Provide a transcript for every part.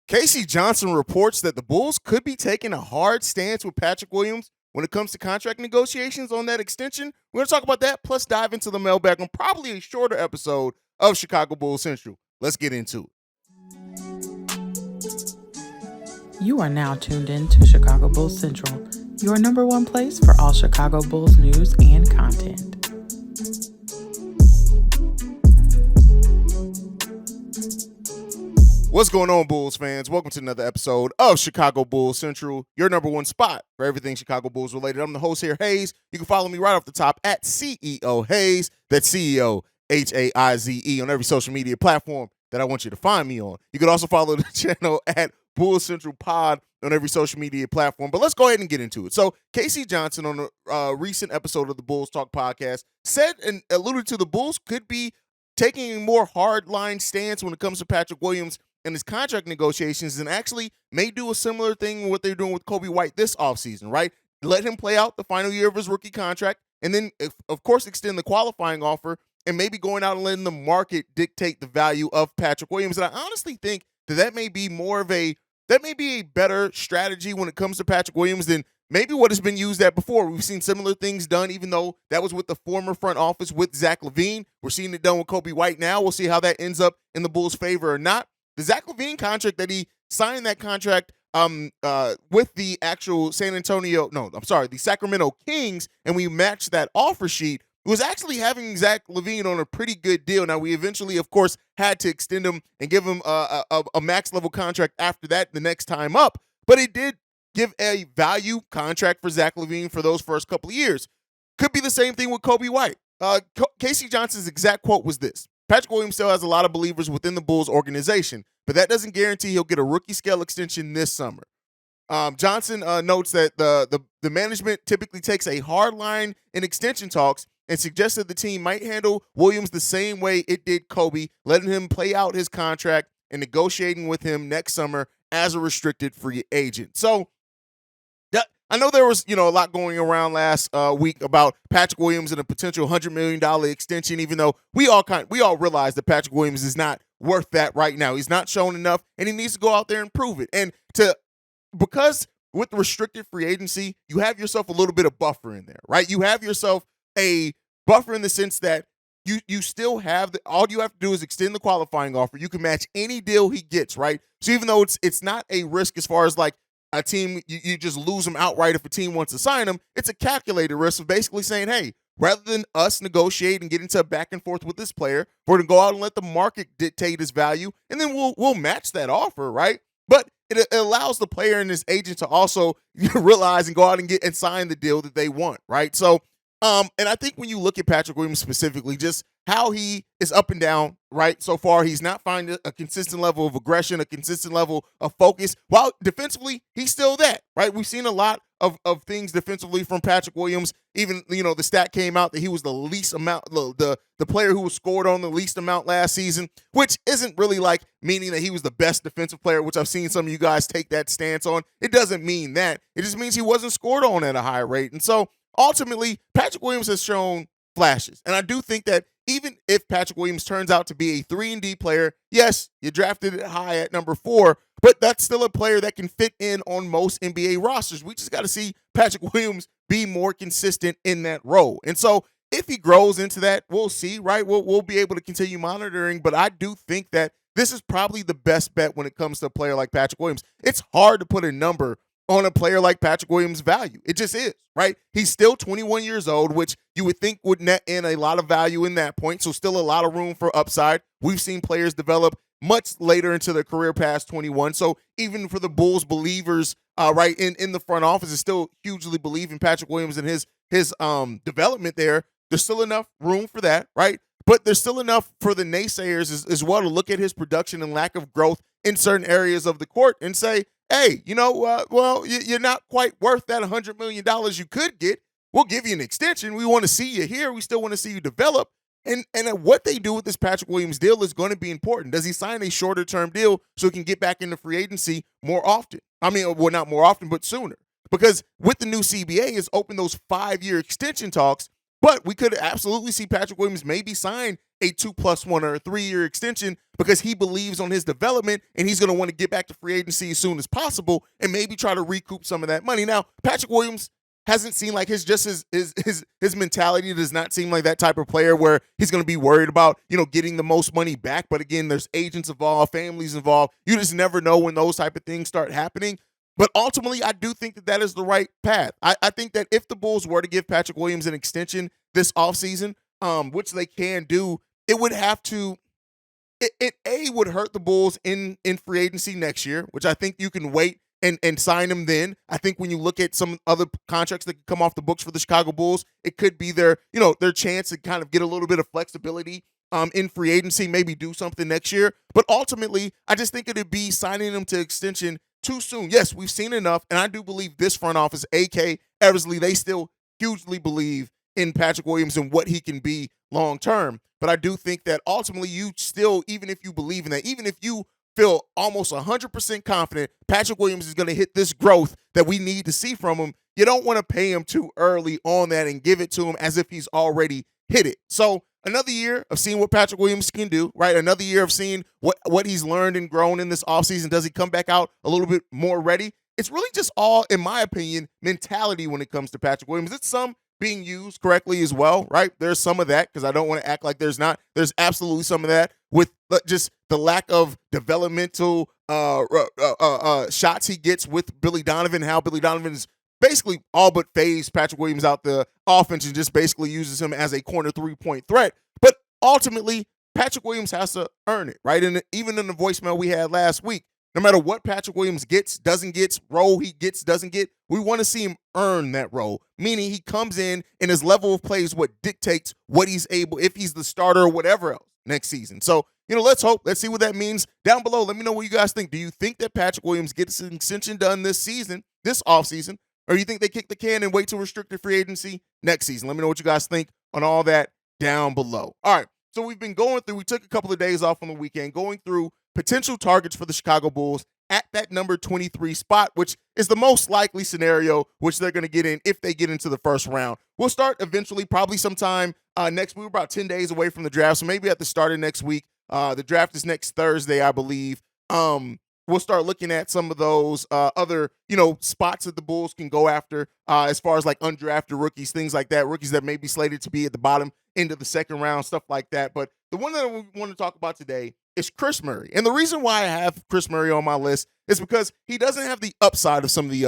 Casey Johnson reports that the Bulls could be taking a hard stance with Patric Williams when it comes to contract negotiations on that extension. We're going to talk about that, plus dive into the mailbag on probably a shorter episode of Chicago Bulls Central. Let's get into it. You are now tuned in to Chicago Bulls Central, your number one place for all Chicago Bulls news and content. What's going on, Bulls fans? Welcome to another episode of Chicago Bulls Central, your number one spot for everything Chicago Bulls related. I'm the host here, Haize. You can follow me right off the top at CEO Haize. That's CEO Haize on every social media platform that I want you to find me on. You can also follow the channel at Bulls Central Pod on every social media platform. But let's go ahead and get into it. So Casey Johnson on a recent episode of the Bulls Talk podcast said and alluded to the Bulls could be taking a more hardline stance when it comes to Patric Williams and his contract negotiations, and actually may do a similar thing what they're doing with Coby White this offseason, right? Let him play out the final year of his rookie contract, and then, of course, extend the qualifying offer, and maybe going out and letting the market dictate the value of Patric Williams. And I honestly think that may be a better strategy when it comes to Patric Williams than maybe what has been used at before. We've seen similar things done, even though that was with the former front office with Zach LaVine. We're seeing it done with Coby White now. We'll see how that ends up in the Bulls' favor or not. The Zach LaVine contract that he signed that contract with the actual the Sacramento Kings, and we matched that offer sheet, was actually having Zach LaVine on a pretty good deal. Now, we eventually, of course, had to extend him and give him a max level contract after that the next time up, but it did give a value contract for Zach LaVine for those first couple of years. Could be the same thing with Coby White. Casey Johnson's exact quote was this: Patric Williams still has a lot of believers within the Bulls organization, but that doesn't guarantee he'll get a rookie scale extension this summer. Johnson notes that the management typically takes a hard line in extension talks and suggested the team might handle Williams the same way it did Coby, letting him play out his contract and negotiating with him next summer as a restricted free agent. So I know there was, a lot going around last week about Patric Williams and a potential $100 million extension, even though we all realize that Patric Williams is not worth that right now. He's not shown enough, and he needs to go out there and prove it. And because with the restricted free agency, you have yourself a little bit of buffer in there, right? You have yourself a buffer in the sense that you still have all you have to do is extend the qualifying offer. You can match any deal he gets, right? So even though it's not a risk as far as like a team, you just lose them outright if a team wants to sign them, it's a calculated risk of basically saying, hey, rather than us negotiate and get into a back and forth with this player, we're going to go out and let the market dictate his value, and then we'll match that offer, right? But it allows the player and his agent to also realize and go out and get and sign the deal that they want, right? So, and I think when you look at Patric Williams specifically, just how he is up and down, right? So far, he's not finding a consistent level of aggression, a consistent level of focus. While defensively, he's still that, right? We've seen a lot of things defensively from Patric Williams. Even, the stat came out that he was the least amount, the player who was scored on the least amount last season, which isn't really like meaning that he was the best defensive player, which I've seen some of you guys take that stance on. It doesn't mean that. It just means he wasn't scored on at a high rate. And so ultimately, Patric Williams has shown flashes. And I do think that even if Patric Williams turns out to be a 3-and-D player, yes, you drafted it high at number 4, but that's still a player that can fit in on most NBA rosters. We just got to see Patric Williams be more consistent in that role. And so if he grows into that, we'll see, right? We'll be able to continue monitoring, but I do think that this is probably the best bet when it comes to a player like Patric Williams. It's hard to put a number on a player like Patric Williams' value. It just is, right? He's still 21 years old, which you would think would net in a lot of value in that point, so still a lot of room for upside. We've seen players develop much later into their career past 21, so even for the Bulls believers right in the front office is still hugely believe in Patric Williams and his development there. There's still enough room for that, right? But there's still enough for the naysayers as well to look at his production and lack of growth in certain areas of the court and say, hey, you're not quite worth that $100 million you could get. We'll give you an extension. We want to see you here. We still want to see you develop. And what they do with this Patric Williams deal is going to be important. Does he sign a shorter-term deal so he can get back into free agency more often? I mean, well, not more often, but sooner. Because with the new CBA, it's opened those 5-year extension talks, but we could absolutely see Patric Williams maybe sign a 2+1 or a 3-year extension because he believes on his development and he's going to want to get back to free agency as soon as possible and maybe try to recoup some of that money. Now, Patric Williams hasn't seemed like his mentality does not seem like that type of player where he's going to be worried about, getting the most money back. But again, there's agents involved, families involved. You just never know when those type of things start happening. But ultimately, I do think that is the right path. I think that if the Bulls were to give Patric Williams an extension this offseason, which they can do, it would have to it would hurt the Bulls in free agency next year, which I think you can wait and sign him then. I think when you look at some other contracts that could come off the books for the Chicago Bulls, it could be their chance to kind of get a little bit of flexibility in free agency, maybe do something next year. But ultimately, I just think it'd be signing him to extension too soon. Yes, we've seen enough, and I do believe this front office, A.K. Eversley, they still hugely believe in Patric Williams and what he can be long term. But I do think that ultimately you still, even if you believe in that, even if you feel almost 100% confident Patric Williams is going to hit this growth that we need to see from him, you don't want to pay him too early on that and give it to him as if he's already hit it. So another year of seeing what Patric Williams can do, right? Another year of seeing what he's learned and grown in this offseason. Does he come back out a little bit more ready? It's really just all, in my opinion, mentality when it comes to Patric Williams. It's some being used correctly as well, right? There's some of that because I don't want to act like there's not. There's absolutely some of that with just the lack of developmental shots he gets with Billy Donovan, how Billy Donovan is basically all but phased Patric Williams out the offense and just basically uses him as a corner three-point threat. But ultimately, Patric Williams has to earn it, right? And even in the voicemail we had last week, no matter what Patric Williams gets, doesn't get, role he gets, doesn't get, we want to see him earn that role, meaning he comes in and his level of play is what dictates what he's able, if he's the starter or whatever else next season. So, let's hope. Let's see what that means. Down below, let me know what you guys think. Do you think that Patric Williams gets an extension done this season, this offseason, or do you think they kick the can and wait till restricted free agency next season? Let me know what you guys think on all that down below. All right, so we've been going through, we took a couple of days off on the weekend, going through potential targets for the Chicago Bulls at that number 23 spot, which is the most likely scenario which they're going to get in if they get into the first round. We'll start eventually, probably sometime next week. We're about 10 days away from the draft, so maybe at the start of next week. The draft is next Thursday, I believe. We'll start looking at some of those other, spots that the Bulls can go after as far as like undrafted rookies, things like that, rookies that may be slated to be at the bottom end of the second round, stuff like that. But the one that we want to talk about today is Kris Murray. And the reason why I have Kris Murray on my list is because he doesn't have the upside of some of the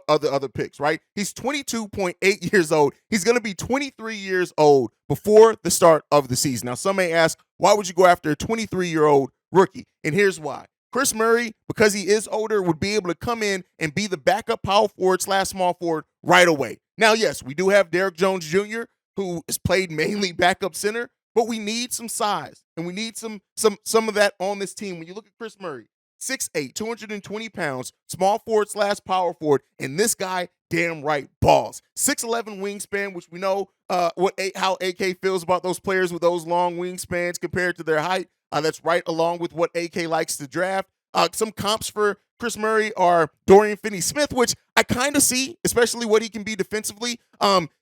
other picks, right? He's 22.8 years old. He's going to be 23 years old before the start of the season. Now, some may ask, why would you go after a 23-year-old rookie? And here's why. Kris Murray, because he is older, would be able to come in and be the backup power forward / small forward right away. Now, yes, we do have Derrick Jones Jr., who has played mainly backup center, but we need some size, and we need some of that on this team. When you look at Kris Murray, 6'8", 220 pounds, small forward / power forward, and this guy damn right balls. 6'11" wingspan, which we know how AK feels about those players with those long wingspans compared to their height. That's right along with what AK likes to draft. Some comps for Kris Murray are Dorian Finney-Smith, which I kind of see, especially what he can be defensively.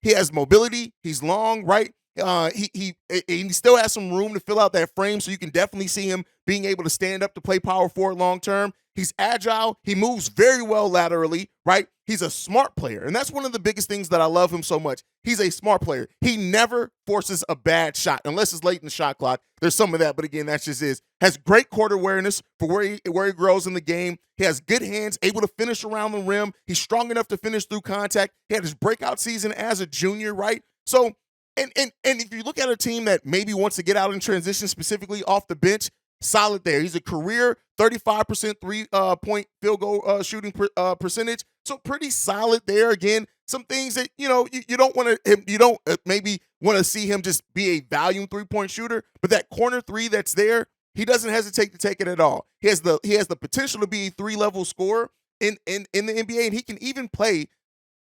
He has mobility. He's long, right? He still has some room to fill out that frame, so you can definitely see him being able to stand up to play power forward long term. He's agile. He moves very well laterally, right? He's a smart player, and that's one of the biggest things that I love him so much. He's a smart player. He never forces a bad shot unless it's late in the shot clock. There's some of that, but again, that's just his. Has great court awareness for where he grows in the game. He has good hands, able to finish around the rim. He's strong enough to finish through contact. He had his breakout season as a junior, right? So, and if you look at a team that maybe wants to get out in transition, specifically off the bench, solid there. He's a career 35% three-point field goal shooting percentage, so pretty solid there. Again, some things that you don't want to maybe want to see him just be a volume three-point shooter, but that corner three that's there, he doesn't hesitate to take it at all. He has the potential to be a three-level scorer in the NBA, and he can even play,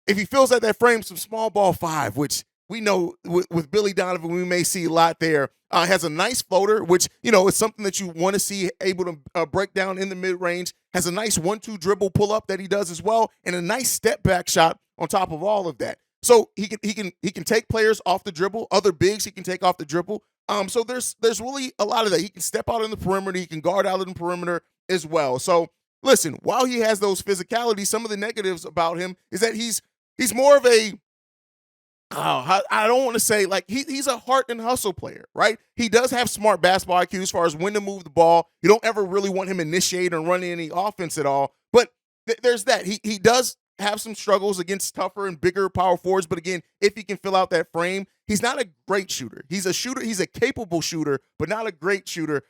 if he fills out that frame, some small ball five, which we know with Billy Donovan, we may see a lot there. Has a nice floater, which, is something that you want to see able to break down in the mid-range. Has a nice 1-2 dribble pull-up that he does as well, and a nice step-back shot on top of all of that. So he can take players off the dribble, other bigs he can take off the dribble. So there's really a lot of that. He can step out in the perimeter. He can guard out in the perimeter as well. So listen, while he has those physicalities, some of the negatives about him is that he's more of a I don't want to say like he's a heart and hustle player, right? He does have smart basketball IQ as far as when to move the ball. You don't ever really want him initiate and run any offense at all. But there's that. He does have some struggles against tougher and bigger power forwards. But again, if he can fill out that frame, he's not a great shooter. He's a shooter. He's a capable shooter, but not a great shooter.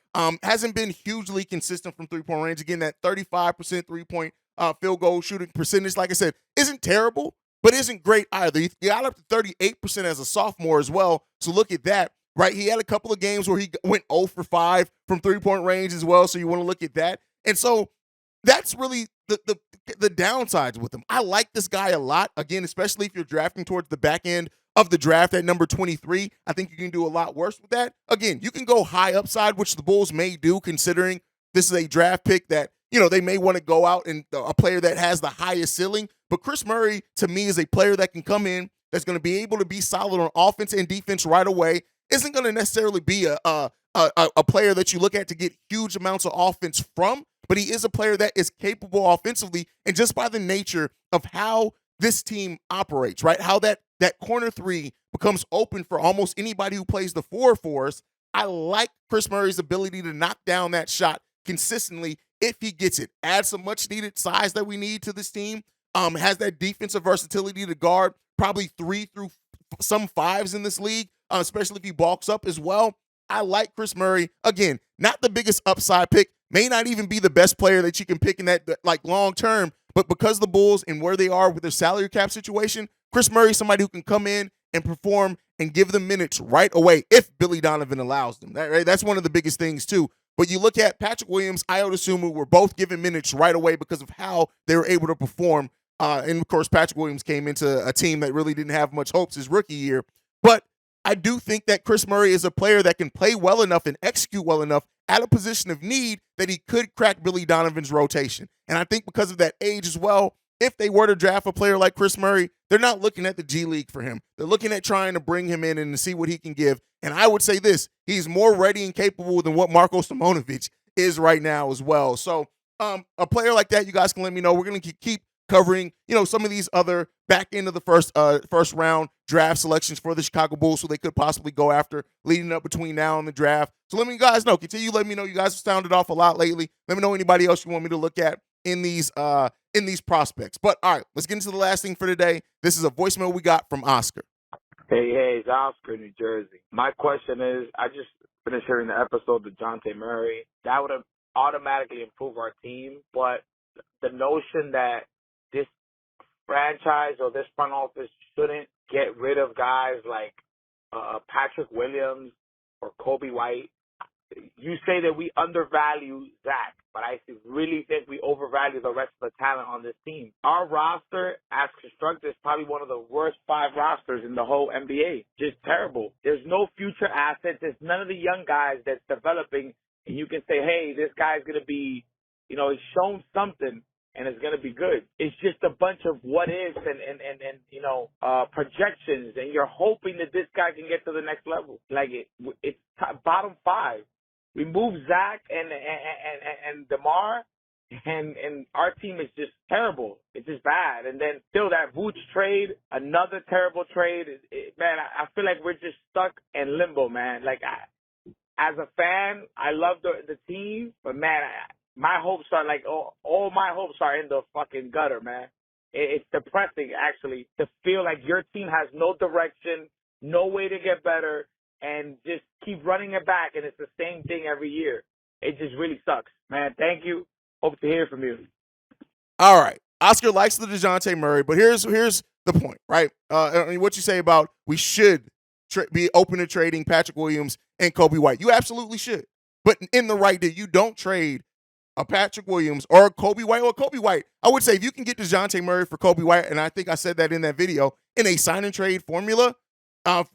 Hasn't been hugely consistent from 3-point range. Again, that 35% 3-point field goal shooting percentage, like I said, isn't terrible, but isn't great either. He got up to 38% as a sophomore as well. So look at that, right? He had a couple of games where he went 0 for 5 from 3-point range as well. So you want to look at that. And so that's really the downsides with him. I like this guy a lot. Again, especially if you're drafting towards the back end of the draft at number 23. I think you can do a lot worse with that. Again, you can go high upside, which the Bulls may do considering this is a draft pick that, they may want to go out and a player that has the highest ceiling. But Kris Murray, to me, is a player that can come in, that's going to be able to be solid on offense and defense right away. Isn't going to necessarily be a player that you look at to get huge amounts of offense from, but he is a player that is capable offensively. And just by the nature of how this team operates, right, how that corner three becomes open for almost anybody who plays the 4 for us, I like Kris Murray's ability to knock down that shot consistently if he gets it. Add some much-needed size that we need to this team. Has that defensive versatility to guard probably 3 through some 5s in this league, especially if he bulks up as well. I like Kris Murray. Again, not the biggest upside pick, may not even be the best player that you can pick in that like long term, but because the Bulls and where they are with their salary cap situation, Kris Murray is somebody who can come in and perform and give them minutes right away if Billy Donovan allows them. That's one of the biggest things too. But you look at Patric Williams, Ayo Dosunmu were both given minutes right away because of how they were able to perform. And, of course, Patric Williams came into a team that really didn't have much hopes his rookie year. But I do think that Kris Murray is a player that can play well enough and execute well enough at a position of need that he could crack Billy Donovan's rotation. And I think because of that age as well, if they were to draft a player like Kris Murray, they're not looking at the G League for him. They're looking at trying to bring him in and see what he can give. And I would say this, he's more ready and capable than what Marko Simonovic is right now as well. So a player like that, you guys can let me know. We're going to keep covering, some of these other back end of the first round draft selections for the Chicago Bulls who they could possibly go after leading up between now and the draft. So let me guys know. Continue let me know. You guys have sounded off a lot lately. Let me know anybody else you want me to look at in these prospects. But all right, let's get into the last thing for today. This is a voicemail we got from Oscar. Hey, it's Oscar, New Jersey. My question is, I just finished hearing the episode of DeJounte Murray. That would have automatically improved our team, but the notion that this franchise or this front office shouldn't get rid of guys like Patric Williams or Kobe White. You say that we undervalue Zach, but I really think we overvalue the rest of the talent on this team. Our roster, as constructed, is probably one of the worst 5 rosters in the whole NBA. Just terrible. There's no future assets. There's none of the young guys that's developing, and you can say, hey, this guy's going to be, he's shown something, and it's going to be good. It's just a bunch of what ifs and projections, and you're hoping that this guy can get to the next level. Like it's bottom 5. We moved Zach and DeMar, and our team is just terrible. It's just bad. And then still that Vooch trade, another terrible trade. Man, I feel like we're just stuck in limbo, man. Like as a fan, I love the team, but man, my hopes are like all my hopes are in the fucking gutter, man. It's depressing actually to feel like your team has no direction, no way to get better, and just keep running it back, and it's the same thing every year. It just really sucks, man. Thank you. Hope to hear from you. All right. Oscar likes the DeJounte Murray, but here's the point, right? What you say about we should be open to trading Patric Williams and Kobe White. You absolutely should. But in the right deal, you don't trade a Patric Williams or a Kobe White or Kobe White. I would say if you can get DeJounte Murray for Kobe White, and I think I said that in that video, in a sign and trade formula,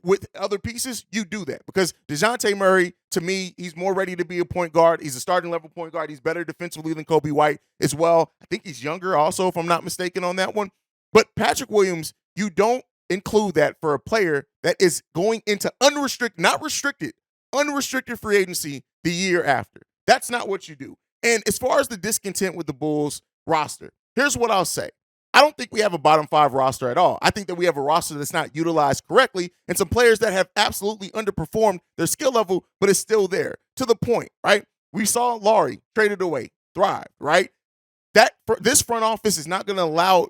with other pieces, you do that. Because DeJounte Murray, to me, he's more ready to be a point guard. He's a starting level point guard. He's better defensively than Kobe White as well. I think he's younger also, if I'm not mistaken on that one. But Patric Williams, you don't include that for a player that is going into not restricted, unrestricted free agency the year after. That's not what you do. And as far as the discontent with the Bulls roster, here's what I'll say. I don't think we have a bottom 5 roster at all. I think that we have a roster that's not utilized correctly and some players that have absolutely underperformed their skill level, but is still there to the point, right? We saw Laurie traded away, thrive, right? This front office is not going to allow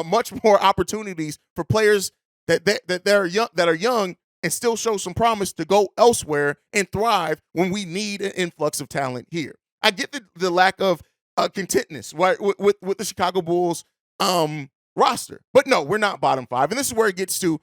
much more opportunities for players that are young and still show some promise to go elsewhere and thrive when we need an influx of talent here. I get the lack of contentness, right, with the Chicago Bulls roster, but no, we're not bottom 5, and this is where it gets to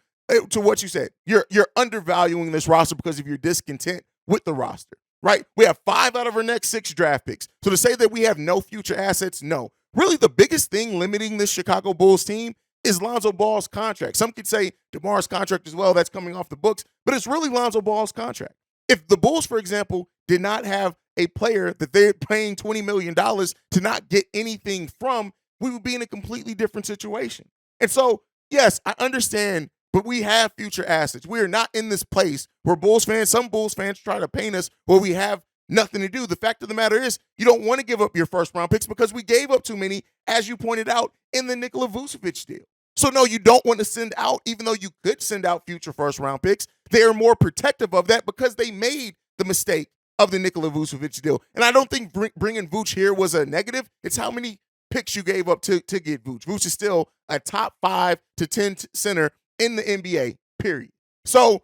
what you said. You're undervaluing this roster because of your discontent with the roster. Right? We have 5 out of our next 6 draft picks. So to say that we have no future assets, no. Really, the biggest thing limiting this Chicago Bulls team is Lonzo Ball's contract. Some could say DeMar's contract as well. That's coming off the books. But it's really Lonzo Ball's contract. If the Bulls, for example, did not have a player that they're paying $20 million to not get anything from, we would be in a completely different situation. And so, yes, I understand, but we have future assets. We are not in this place where some Bulls fans try to paint us where we have nothing to do. The fact of the matter is you don't want to give up your first-round picks because we gave up too many, as you pointed out, in the Nikola Vucevic deal. So, no, you don't want to send out, even though you could send out future first-round picks. They are more protective of that because they made the mistake of the Nikola Vucevic deal. And I don't think bringing Vuce here was a negative. It's how many picks you gave up to get Vuce. Vuce is still a top 5 to 10 center in the NBA, period. So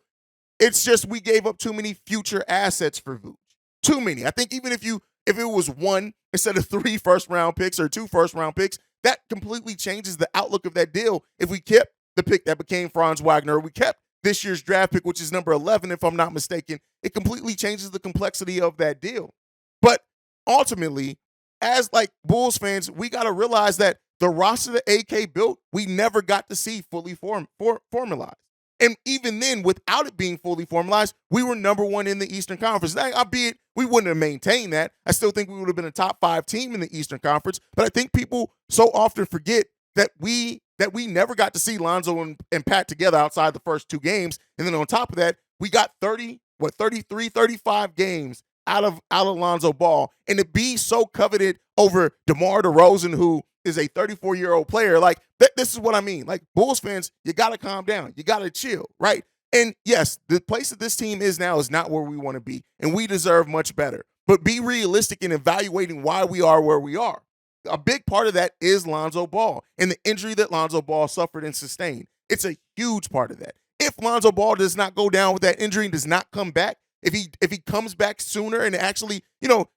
it's just we gave up too many future assets for Vooch. Too many. I think even if it was 1 instead of 3 first-round picks or 2 first-round picks, that completely changes the outlook of that deal. If we kept the pick that became Franz Wagner, or we kept this year's draft pick, which is number 11, if I'm not mistaken, it completely changes the complexity of that deal. But ultimately, as like Bulls fans, we got to realize that the roster that AK built, we never got to see fully formalized. And even then, without it being fully formalized, we were number 1 in the Eastern Conference. Now, albeit we wouldn't have maintained that. I still think we would have been a top 5 team in the Eastern Conference. But I think people so often forget that we never got to see Lonzo and Pat together outside the first 2 games. And then on top of that, we got 33, 35 games out of Lonzo Ball. And to be so coveted over DeMar DeRozan, who is a 34-year-old player, like this is what I mean. Like Bulls fans, you got to calm down. You got to chill, right? And yes, the place that this team is now is not where we want to be, and we deserve much better. But be realistic in evaluating why we are where we are. A big part of that is Lonzo Ball and the injury that Lonzo Ball suffered and sustained. It's a huge part of that. If Lonzo Ball does not go down with that injury and does not come back, if he comes back sooner and actually,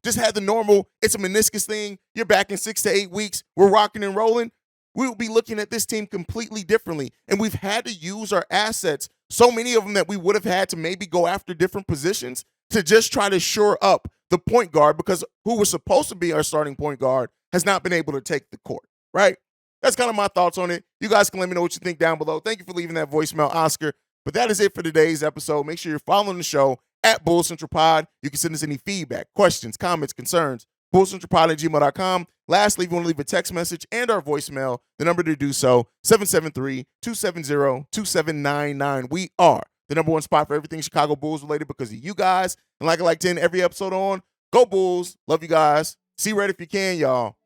just had the normal, it's a meniscus thing, you're back in 6 to 8 weeks, we're rocking and rolling, we will be looking at this team completely differently. And we've had to use our assets, so many of them that we would have had to maybe go after different positions to just try to shore up the point guard, because who was supposed to be our starting point guard has not been able to take the court, right? That's kind of my thoughts on it. You guys can let me know what you think down below. Thank you for leaving that voicemail, Oscar. But that is it for today's episode. Make sure you're following the show at Bull Central Pod. You can send us any feedback, questions, comments, concerns, bullcentralpod@gmail.com. Lastly, if you want to leave a text message and our voicemail, the number to do so, 773-270-2799. We are the number 1 spot for everything Chicago Bulls related because of you guys. And like I like to end every episode on, go Bulls. Love you guys. See red if you can, y'all.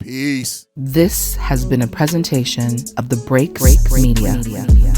Peace. This has been a presentation of the Break Media.